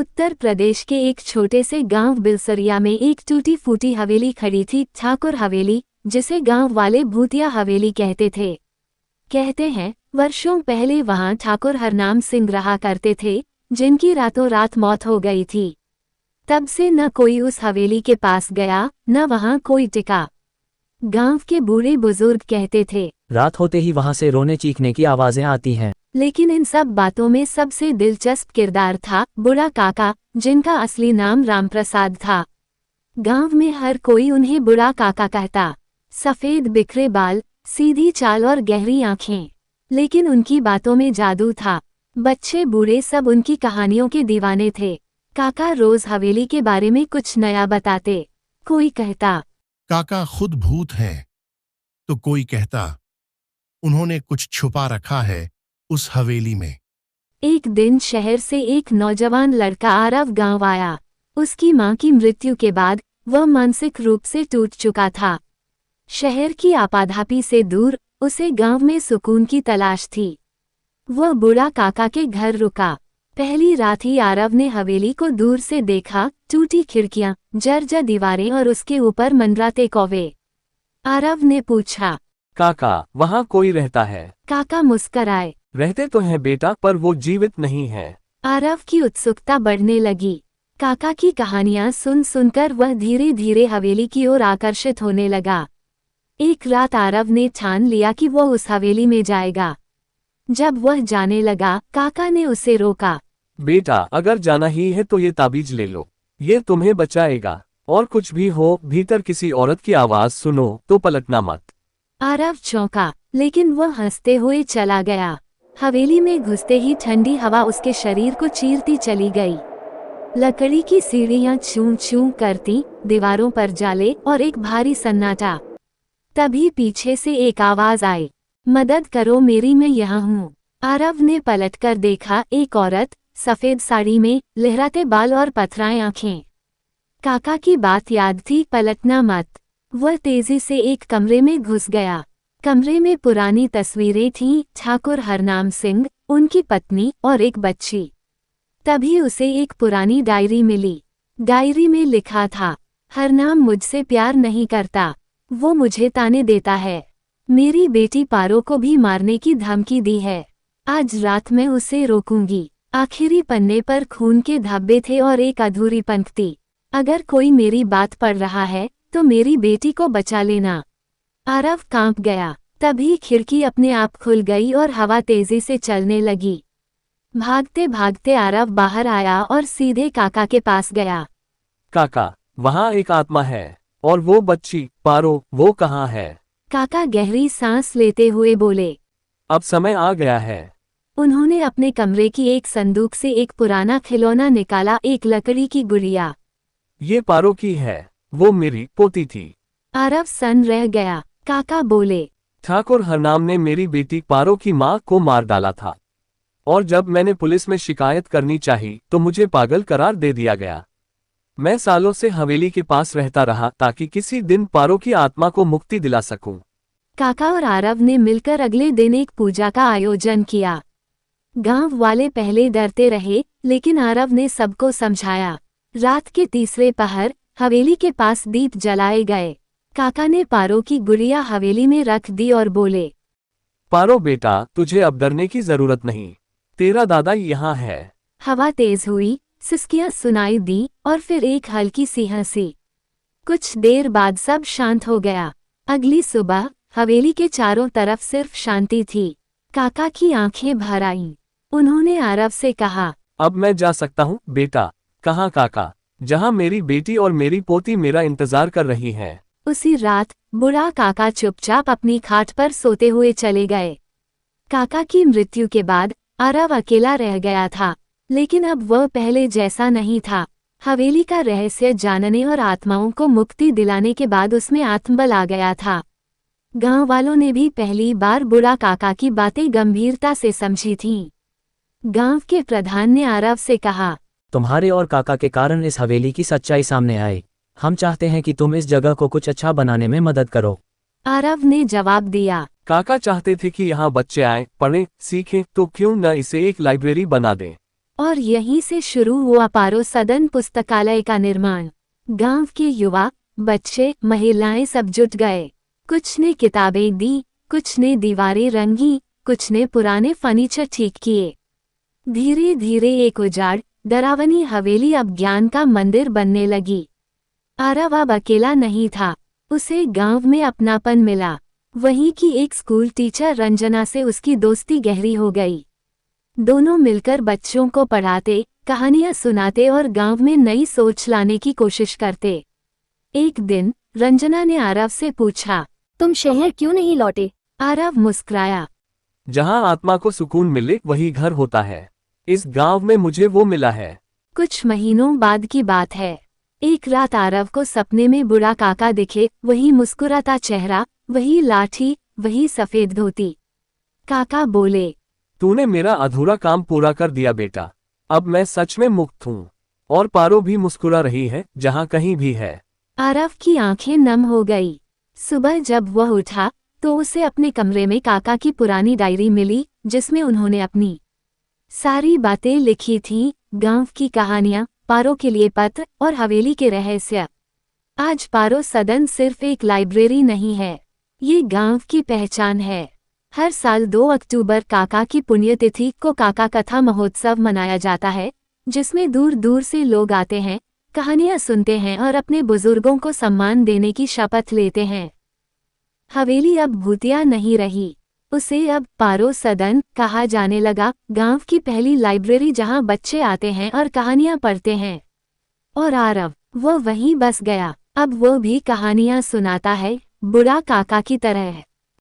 उत्तर प्रदेश के एक छोटे से गांव बिलसरिया में एक टूटी फूटी हवेली खड़ी थी, ठाकुर हवेली, जिसे गांव वाले भूतिया हवेली कहते थे। कहते हैं वर्षों पहले वहां ठाकुर हरनाम सिंह रहा करते थे, जिनकी रातों रात मौत हो गई थी। तब से न कोई उस हवेली के पास गया, न वहां कोई टिका। गांव के बूढ़े बुजुर्ग कहते थे रात होते ही वहां से रोने चीखने की आवाजें आती हैं। लेकिन इन सब बातों में सबसे दिलचस्प किरदार था बूढ़ा काका, जिनका असली नाम रामप्रसाद था। गांव में हर कोई उन्हें बूढ़ा काका कहता। सफेद बिखरे बाल, सीधी चाल और गहरी आंखें, लेकिन उनकी बातों में जादू था। बच्चे बूढ़े सब उनकी कहानियों के दीवाने थे। काका रोज हवेली के बारे में कुछ नया बताते। कोई कहता काका खुद भूत है, तो कोई कहता उन्होंने कुछ छुपा रखा है उस हवेली में। एक दिन शहर से एक नौजवान लड़का आरव गांव आया। उसकी मां की मृत्यु के बाद वह मानसिक रूप से टूट चुका था। शहर की आपाधापी से दूर उसे गांव में सुकून की तलाश थी। वह बूढ़ा काका के घर रुका। पहली रात ही आरव ने हवेली को दूर से देखा, टूटी खिड़कियां, जर्जर दीवारें और उसके ऊपर मंडराते कौवे। आरव ने पूछा, काका, वहाँ कोई रहता है? काका मुस्कराए। रहते तो हैं बेटा, पर वो जीवित नहीं है। आरव की उत्सुकता बढ़ने लगी। काका की कहानियां सुन सुनकर वह धीरे धीरे हवेली की ओर आकर्षित होने लगा। एक रात आरव ने ठान लिया कि वह उस हवेली में जाएगा। जब वह जाने लगा, काका ने उसे रोका। बेटा, अगर जाना ही है तो ये ताबीज ले लो, ये तुम्हें बचाएगा। और कुछ भी हो, भीतर किसी औरत की आवाज सुनो तो पलटना मत। आरव चौंका, लेकिन वह हंसते हुए चला गया। हवेली में घुसते ही ठंडी हवा उसके शरीर को चीरती चली गई। लकड़ी की सीढ़ियां छूं छूं करती, दीवारों पर जाले और एक भारी सन्नाटा। तभी पीछे से एक आवाज आई, मदद करो मेरी, मैं यहाँ हूँ। आरव ने पलटकर देखा, एक औरत, सफेद साड़ी में, लहराते बाल और पथराए आंखें। काका की बात याद थी, पलटना मत। वह तेजी से एक कमरे में घुस गया। कमरे में पुरानी तस्वीरें थीं, ठाकुर हरनाम सिंह, उनकी पत्नी और एक बच्ची। तभी उसे एक पुरानी डायरी मिली। डायरी में लिखा था, हरनाम मुझसे प्यार नहीं करता, वो मुझे ताने देता है। मेरी बेटी पारो को भी मारने की धमकी दी है। आज रात मैं उसे रोकूंगी। आखिरी पन्ने पर खून के धब्बे थे और एक अधूरी पंक्ति, अगर कोई मेरी बात पढ़ रहा है तो मेरी बेटी को बचा लेना। आरव कांप गया। तभी खिड़की अपने आप खुल गई और हवा तेजी से चलने लगी। भागते भागते आरव बाहर आया और सीधे काका के पास गया। काका, वहाँ एक आत्मा है। और वो बच्ची पारो, वो कहाँ है? काका गहरी सांस लेते हुए बोले, अब समय आ गया है। उन्होंने अपने कमरे की एक संदूक से एक पुराना खिलौना निकाला, एक लकड़ी की गुड़िया। ये पारो की है, वो मेरी पोती थी। आरव सन रह गया। काका बोले, ठाकुर हरनाम ने मेरी बेटी पारो की माँ को मार डाला था, और जब मैंने पुलिस में शिकायत करनी चाही तो मुझे पागल करार दे दिया गया। मैं सालों से हवेली के पास रहता रहा ताकि किसी दिन पारो की आत्मा को मुक्ति दिला सकूं। काका और आरव ने मिलकर अगले दिन एक पूजा का आयोजन किया। गांव वाले पहले डरते रहे, लेकिन आरव ने सबको समझाया। रात के तीसरे पहर हवेली के पास दीप जलाए गए। काका ने पारो की गुड़िया हवेली में रख दी और बोले, पारो बेटा, तुझे अब डरने की जरूरत नहीं, तेरा दादा यहाँ है। हवा तेज हुई, सिसकियां सुनाई दी और फिर एक हल्की सी हंसी। कुछ देर बाद सब शांत हो गया। अगली सुबह हवेली के चारों तरफ सिर्फ शांति थी। काका की आंखें भर आईं। उन्होंने आरव से कहा, अब मैं जा सकता हूँ बेटा? कहाँ काका? जहाँ मेरी बेटी और मेरी पोती मेरा इंतजार कर रही हैं। उसी रात बूढ़ा काका चुपचाप अपनी खाट पर सोते हुए चले गए। काका की मृत्यु के बाद आरव अकेला रह गया था, लेकिन अब वह पहले जैसा नहीं था। हवेली का रहस्य जानने और आत्माओं को मुक्ति दिलाने के बाद उसमें आत्मबल आ गया था। गांव वालों ने भी पहली बार बूढ़ा काका की बातें गंभीरता से समझी थीं। गांव के प्रधान ने आरव से कहा, तुम्हारे और काका के कारण इस हवेली की सच्चाई सामने आई। हम चाहते हैं कि तुम इस जगह को कुछ अच्छा बनाने में मदद करो। आरव ने जवाब दिया, काका चाहते थे कि यहाँ बच्चे आए, पढ़ें, सीखें, तो क्यों न इसे एक लाइब्रेरी बना दें। और यहीं से शुरू हुआ पारो सदन पुस्तकालय का निर्माण। गांव के युवा, बच्चे, महिलाएं सब जुट गए। कुछ ने किताबें दी, कुछ ने दीवारें रंगी, कुछ ने पुराने फर्नीचर ठीक किए। धीरे धीरे एक उजाड़, डरावनी हवेली अब ज्ञान का मंदिर बनने लगी। आरव अब अकेला नहीं था, उसे गांव में अपनापन मिला। वहीं की एक स्कूल टीचर रंजना से उसकी दोस्ती गहरी हो गई। दोनों मिलकर बच्चों को पढ़ाते, कहानियां सुनाते और गांव में नई सोच लाने की कोशिश करते। एक दिन रंजना ने आरव से पूछा, तुम शहर क्यों नहीं लौटे? आरव मुस्कुराया। जहां आत्मा को सुकून मिले वही घर होता है। इस गांव में मुझे वो मिला है। कुछ महीनों बाद की बात है। एक रात आरव को सपने में बूढ़ा काका दिखे, वही मुस्कुराता चेहरा, वही लाठी, वही सफेद धोती। काका बोले, तूने मेरा अधूरा काम पूरा कर दिया बेटा। अब मैं सच में मुक्त हूँ। और पारो भी मुस्कुरा रही है जहाँ कहीं भी है। आरव की आंखें नम हो गई। सुबह जब वह उठा तो उसे अपने कमरे में काका की पुरानी डायरी मिली, जिसमें उन्होंने अपनी सारी बातें लिखी थीं, गांव की कहानियां, पारो के लिए पत्र और हवेली के रहस्य। आज पारो सदन सिर्फ एक लाइब्रेरी नहीं है, ये गांव की पहचान है। हर साल 2 अक्टूबर काका की पुण्यतिथि को काका कथा महोत्सव मनाया जाता है, जिसमें दूर दूर से लोग आते हैं, कहानियां सुनते हैं और अपने बुजुर्गों को सम्मान देने की शपथ लेते हैं। हवेली अब भूतिया नहीं रही, उसे अब पारो सदन कहा जाने लगा, गांव की पहली लाइब्रेरी जहां बच्चे आते हैं और कहानियां पढ़ते हैं। और आरव, वो वहीं बस गया। अब वो भी कहानियां सुनाता है, बूढ़ा काका की तरह।